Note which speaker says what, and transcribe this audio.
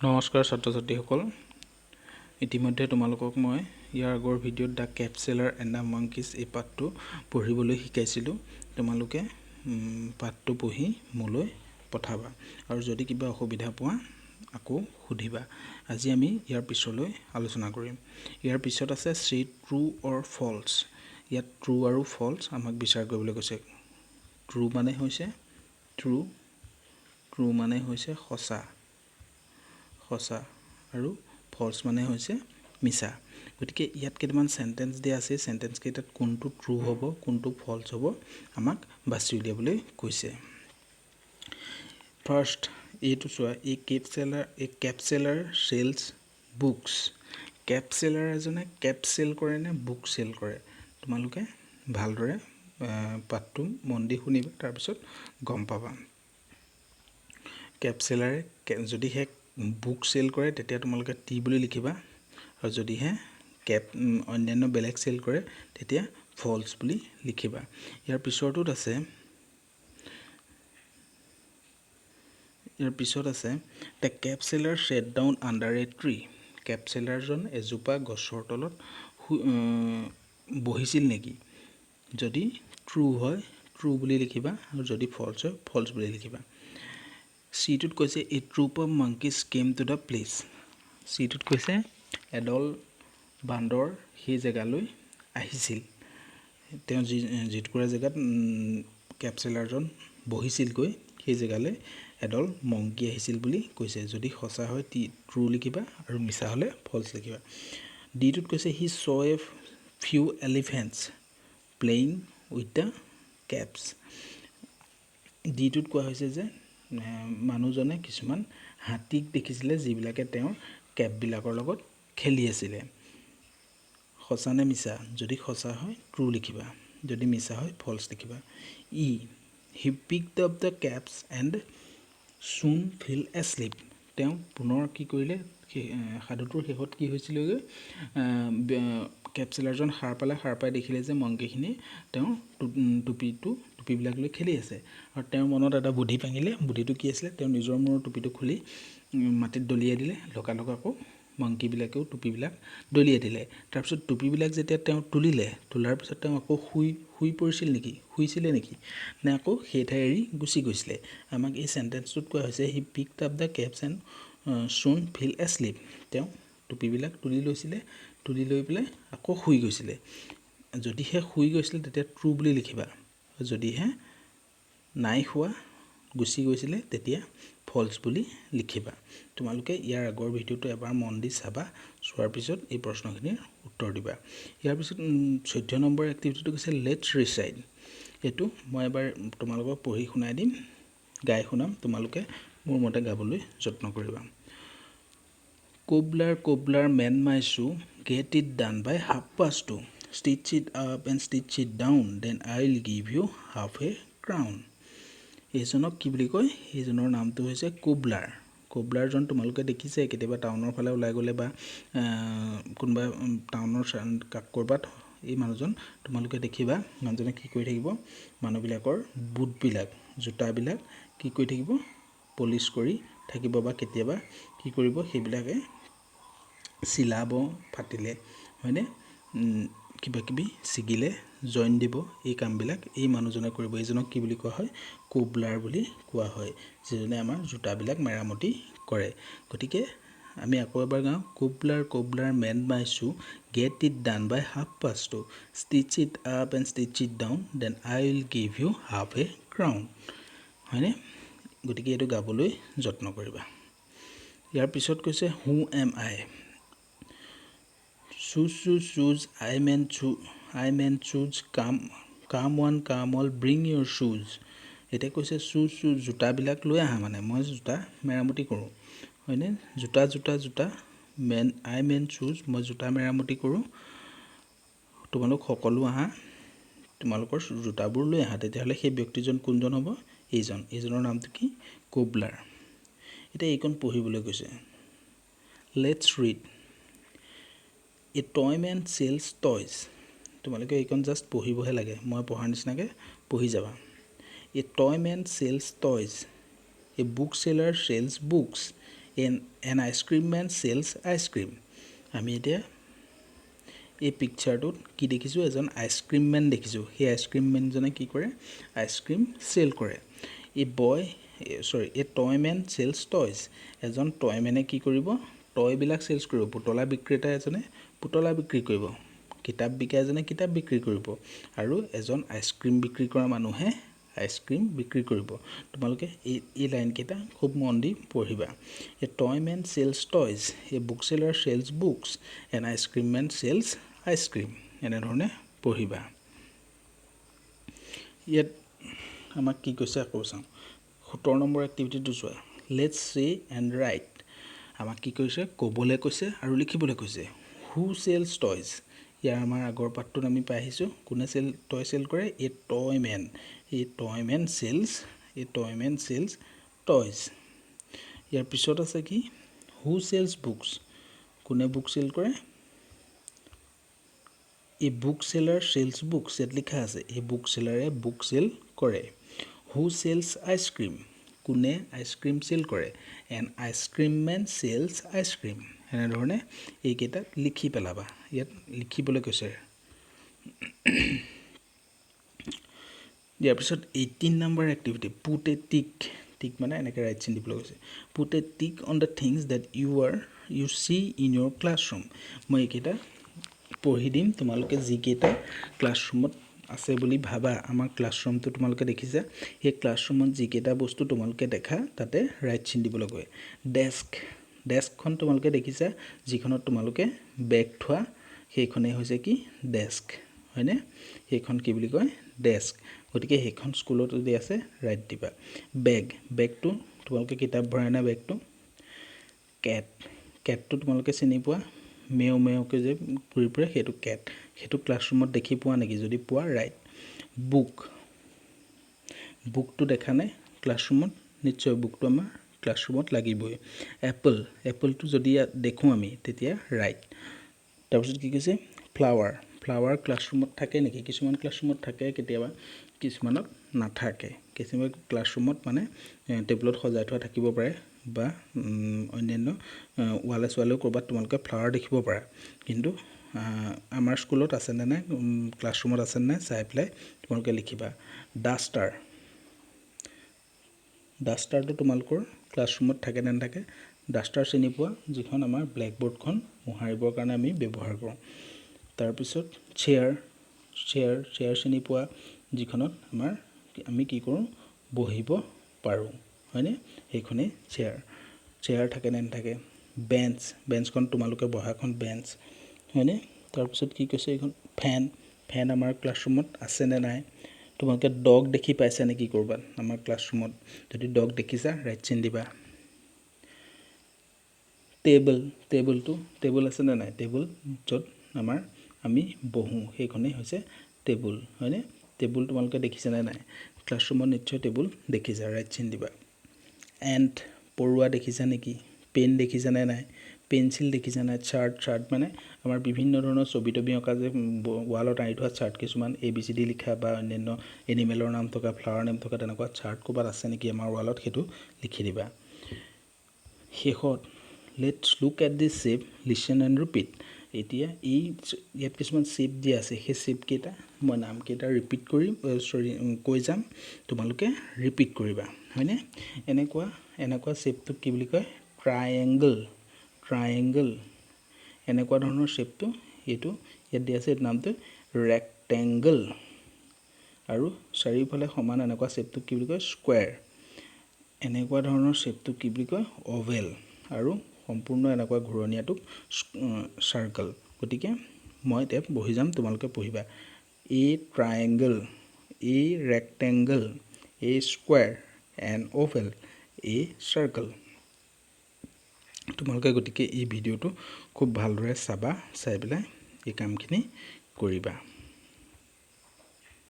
Speaker 1: নমস্কাৰ ছাত্ৰ ছাত্ৰীসকল ইতিমধ্যে তোমালোকক মই ইয়াৰ আগৰ ভিডিঅ'ত দ্য কেপ সেলাৰ এণ্ড দ্য মাংকিজ এই পাঠটো পঢ়িবলৈ শিকাইছিলোঁ তোমালোকে পাঠটো পঢ়ি মোলৈ পঠাবা আৰু যদি কিবা অসুবিধা পোৱা আকৌ সুধিবা আজি আমি ইয়াৰ পিছলৈ আলোচনা কৰিম ইয়াৰ পিছত আছে সি ট্ৰু অৰ ফলছ ইয়াত ট্ৰু আৰু ফলছ আমাক বিচাৰ কৰিবলৈ কৈছে ট্ৰু মানে হৈছে ট্ৰু মানে হৈছে সঁচা আৰু ফলছ মানে হৈছে মিছা গতিকে ইয়াত কেইটামান সেন্টেন্স দিয়া আছে সেন্টেন্স কেইটাত কোনটো ট্ৰু হ'ব কোনটো ফলছ হ'ব আমাক বাছি উলিয়াবলৈ কৈছে ফাৰ্স্ট এইটো চোৱা এই কেপ সেলাৰ সেলছ বুকছ কেপ সেলাৰ এজনে কেপ সেল কৰে নে বুক সেল কৰে তোমালোকে ভালদৰে পাঠটো মন দি শুনিবা তাৰপিছত গম পাবা কেপ সেলাৰে যদিহে বুক সেল কৰে তেতিয়া তোমালোকে টি বুলি লিখিবা আৰু যদিহে কেপ অন্যান্য বেলেগ সেল কৰে তেতিয়া ফলছ বুলি লিখিবা ইয়াৰ পিছত আছে the cap seller sat down under a tree cap সেলাৰজন এজোপা গছৰ তলত বহিছিল নেকি যদি ট্ৰু হয় ট্ৰু বুলি লিখিবা আৰু যদি ফলছ হয় ফলছ বুলি লিখিবা সিটোত কৈছে a troop of monkeys came to the place সিটোত কৈছে এডল বান্দৰ সেই জেগালৈ আহিছিল তেওঁ যিটুকুৰা জেগাত কেপ সেলাৰজন বহিছিলগৈ সেই জেগালৈ এডল মংকি আহিছিল বুলি কৈছে যদি সঁচা হয় ট্ৰু লিখিবা আৰু মিছা হ'লে ফলছ লিখিবা ডিটোত কৈছে he saw a few elephants playing with the caps ডিটোত কোৱা হৈছে যে মানুহজনে কিছুমান হাতীক দেখিছিলে যিবিলাকে তেওঁৰ কেপবিলাকৰ লগত খেলি আছিলে সঁচা নে মিছা যদি সঁচা হয় ট্ৰু লিখিবা যদি মিছা হয় ফলছ লিখিবা he picked up the caps and soon fell asleep তেওঁ পুনৰ কি কৰিলে সাধুটোৰ শেষত কি হৈছিলেগৈ কেপ সেলাৰজন সাৰ পাই দেখিলে যে মংকিখিনি তেওঁৰ টুপিবিলাক লৈ খেলি আছে আৰু তেওঁৰ মনত এটা বুদ্ধি পাঙিলে বুদ্ধিটো কি আছিলে তেওঁ নিজৰ মূৰৰ টুপিটো খুলি মাটিত দলিয়াই দিলে লগালগ আকৌ মংকিবিলাকেও টুপিবিলাক দলিয়াই দিলে তাৰপিছত টুপিবিলাক যেতিয়া তেওঁ তোলাৰ পিছত তেওঁ আকৌ শুইছিলে নেকি নে আকৌ সেই ঠাই এৰি গুচি গৈছিলে আমাক এই সেন্টেন্সটোত কোৱা হৈছে he picked up the caps and soon fell asleep তেওঁ টুপিবিলাক তুলি লৈ পেলাই আকৌ শুই গৈছিলে যদিহে শুই গৈছিলে তেতিয়া ট্ৰু বুলি লিখিবা যদিহে নাই শুৱা গুচি গৈছিলে তেতিয়া ফলছ বুলি লিখিবা তোমালোকে ইয়াৰ আগৰ ভিডিঅ'টো এবাৰ মন দি চাবা চোৱাৰ পিছত এই প্ৰশ্নখিনিৰ উত্তৰ দিবা ইয়াৰ পিছত 14 নম্বৰ এক্টিভিটিটো কৈছে লেটছ ৰিচাইট এইটো মই এবাৰ তোমালোকক পঢ়ি শুনাই দিম গাই শুনাম তোমালোকে মোৰ মতে গাবলৈ যত্ন কৰিবা Cobbler mend my shoe get it done by 2:30 stitch it up and stitch it down then I'll give you half a crown এইজনক কি বুলি কয় এইজনৰ নামটো হৈছে কোবলাৰজন তোমালোকে দেখিছে কেতিয়াবা টাউনৰ ফালে ওলাই গ'লে বা কোনবা টাউনৰ কৰবাত এই মানুহজন তোমালোকে দেখিবা মানুহজনে কি কৰি থাকিব মানুহবিলাকৰ বুটবিলাক জোতাবিলাক কি কৰি থাকিব পলিশ কৰি থাকিব বা কেতিয়াবা কি কৰিব সেইবিলাকে চিলাব ফাটিলে হয়নে কিবা কিবি ছিগিলে জইন দিব এই কামবিলাক এই মানুহজনে কৰিব এইজনক কি বুলি কোৱা হয় কোবলাৰ বুলি কোৱা হয় যিজনে আমাৰ জোতাবিলাক মেৰামতি কৰে গতিকে আমি আকৌ এবাৰ গাওঁ cobbler mend my shoe get it done by 2:30 stitch it up and stitch it down then I will give you half a crown হয়নে গতিকে এইটো গাবলৈ যত্ন কৰিবা ইয়াৰ পিছত কৈছে who am I shoes I mean shoes come one come all bring your shoes এটা কৈছে shoes জোতাবিলাক লৈ আহা মানে মই জোতা মেৰামতি কৰোঁ হয়নে জোতা I mean shoes মই জোতা মেৰামতি কৰোঁ তোমালোক সকলো আহা তোমালোকৰ জোতাবোৰ লৈ আহা তেতিয়াহ'লে সেই ব্যক্তিজন কোনজন হ'ব এইজনৰ নামটো কি কোবলাৰ এটা এইখন পঢ়িবলৈ কৈছে let's read A toy man sells toys তোমালোকে এইখন জাস্ট পঢ়িবহে লাগে মই পঢ়াৰ নিচিনাকৈ পঢ়ি যাবা A toy man sells toys A bookseller sells books an ice cream man sells ice cream আমি এতিয়া এই পিকচাৰটোত কি দেখিছোঁ এজন আইচক্ৰীম মেন দেখিছোঁ সেই আইচক্ৰীম মেনজনে কি কৰে আইচক্ৰীম চেল কৰে a toy man sells toys এজন টয় মেনে কি কৰিব টয়বিলাক চেলছ কৰিব পুতলা বিক্ৰেতা এজনে পুতলা বিক্ৰী কৰিব কিতাপ বিকা এজনে কিতাপ বিক্ৰী কৰিব আৰু এজন আইচক্ৰীম বিক্ৰী কৰা মানুহে আইচক্ৰীম বিক্ৰী কৰিব তোমালোকে এই লাইনকেইটা খুব মন দি পঢ়িবা a toy man sells toys a book seller sells books an ice cream man sells ice cream এনেধৰণে পঢ়িবা ইয়াত আমাক কি কৈছে আকৌ চাওঁ 17 নম্বৰ এক্টিভিটিটো চোৱা লেটছ সে এণ্ড ৰাইট আমাক কি কৈছে ক'বলৈ কৈছে আৰু লিখিবলৈ কৈছে হু চেলছ টয়ছ ইয়াৰ আমাৰ আগৰ পাঠটোত আমি পাই আহিছোঁ কোনে টয় চেল কৰে a toy man sells toys ইয়াৰ পিছত আছে কি হু চেলছ বুকছ কোনে বুক চেল কৰে a book seller sells books ইয়াত লিখা আছে এই বুক সেলাৰে বুক চেল কৰে হু চেলছ আইচক্ৰীম কোনে আইচক্ৰীম চেল কৰে an ice cream man sells ice cream এনেধৰণে এইকেইটাত লিখি পেলাবা ইয়াত লিখিবলৈ কৈছে ইয়াৰ পিছত 18 number activity put a tick মানে এনেকৈ ৰাইট চিন দিবলৈ কৈছে put a tick on the things that you see in your classroom মই এইকেইটা পঢ়ি দিম তোমালোকে যিকেইটা ক্লাছৰুমত আছে বুলি ভাবা আমাৰ ক্লাছৰুমটো তোমালোকে দেখিছা সেই ক্লাছৰুমত যিকেইটা বস্তু তোমালোকে দেখা তাতে ৰাইট চিন দিবলৈ কয় ডেস্কখন তোমালোকে দেখিছা যিখনত তোমালোকে বেগ থোৱা সেইখনেই হৈছে কি ডেস্ক হয়নে সেইখন কি বুলি কয় ডেস্ক গতিকে সেইখন স্কুলত যদি আছে ৰাইট দিবা বেগটো তোমালোকে কিতাপ ভৰাই না বেগটো কেটটো তোমালোকে চিনি পোৱা মেওকে যে ঘূৰি ফুৰে সেইটো কেট সেইটো ক্লাছৰুমত দেখি পোৱা নেকি যদি পোৱা ৰাইট বুকটো দেখা নাই ক্লাছৰুমত নিশ্চয় বুকটো আমাৰ ক্লাছৰুমত লাগিবই এপলটো যদি দেখোঁ আমি তেতিয়া ৰাইট তাৰপিছত কি কৈছে ফ্লাৱাৰ ক্লাছৰুমত থাকে নেকি কিছুমান ক্লাছৰুমত থাকে কেতিয়াবা কিছুমানত নাথাকে কিছুমান ক্লাছৰুমত মানে টেবুলত সজাই থোৱা থাকিব পাৰে বা অন্যান্য ৱালে চোৱালেও ক'ৰবাত তোমালোকে ফ্লাৱাৰ দেখিব পাৰা কিন্তু আমাৰ স্কুলত আছেনে নাই ক্লাছৰুমত আছেনে নাই চাই পেলাই তোমালোকে লিখিবা ডাষ্টাৰটো তোমালোকৰ ক্লাছৰুমত থাকে নে নাথাকে ডাষ্টাৰ চিনি পোৱা যিখন আমাৰ ব্লেকবৰ্ডখন মোহাৰিবৰ কাৰণে আমি ব্যৱহাৰ কৰোঁ তাৰপিছত চেয়াৰ চিনি পোৱা যিখনত আমি কি কৰোঁ বহিব পাৰোঁ হয়নে সেইখনেই চেয়াৰ থাকে নে নাথাকে বেঞ্চখন তোমালোকে বহাখন বেঞ্চ হয়নে তাৰপিছত কি কৈছে এইখন ফেন আমাৰ ক্লাছৰুমত আছেনে নাই তোমালোকে ডগ দেখি পাইছা নেকি ক'ৰবাত আমাৰ ক্লাছৰুমত যদি ডগ দেখিছা ৰাইট চিন দিবা টেবুল আছেনে নাই টেবুল য'ত আমি বহোঁ সেইখনেই হৈছে টেবুল হয়নে টেবুল তোমালোকে দেখিছানে নাই ক্লাছৰুমত নিশ্চয় টেবুল দেখিছা ৰাইট চিন দিবা এণ্ড পৰুৱা দেখিছা নেকি পেন দেখিছানে নাই পেঞ্চিল দেখিছা নাই চাৰ্ট মানে আমাৰ বিভিন্ন ধৰণৰ ছবি অঁকা যে ৱালত আঁৰি থোৱা চাৰ্ট কিছুমান ABCD লিখা বা অন্যান্য এনিমেলৰ নাম থকা ফ্লাৱাৰ নাম থকা তেনেকুৱা চাৰ্ট ক'ৰবাত আছে নেকি আমাৰ ৱালত সেইটো লিখি দিবা শেষত let's look at this shape listen and repeat এতিয়া ইয়াত কিছুমান শ্বেপ দিয়া আছে সেই শ্বেপকেইটা মই নামকেইটা কৈ যাম তোমালোকে ৰিপিট কৰিবা হয়নে এনেকুৱা শ্বেপটোক কি বুলি কয় ট্ৰায়েংগল এনেকুৱা ধৰণৰ শ্বেপটো এইটো ইয়াত দিয়া আছে নামটো ৰেক্টেংগল আৰু চাৰিওফালে সমান এনেকুৱা শ্বেপটোক কি বুলি কয় স্কুৱেৰ এনেকুৱা ধৰণৰ শ্বেপটোক কি বুলি কয় অভেল আৰু সম্পূৰ্ণ এনেকুৱা ঘূৰণীয়াটোক চাৰ্কল গতিকে মই এতিয়া বহি যাম তোমালোকে পঢ়িবা এ ট্ৰায়েংগল এ ৰেক্টেংগল এ স্কুৱেৰ এন অভেল এ চাৰ্কল তোমালোকে গতিকে এই ভিডিঅ'টো খুব ভালদৰে চাবা চাই পেলাই এই কামখিনি কৰিবা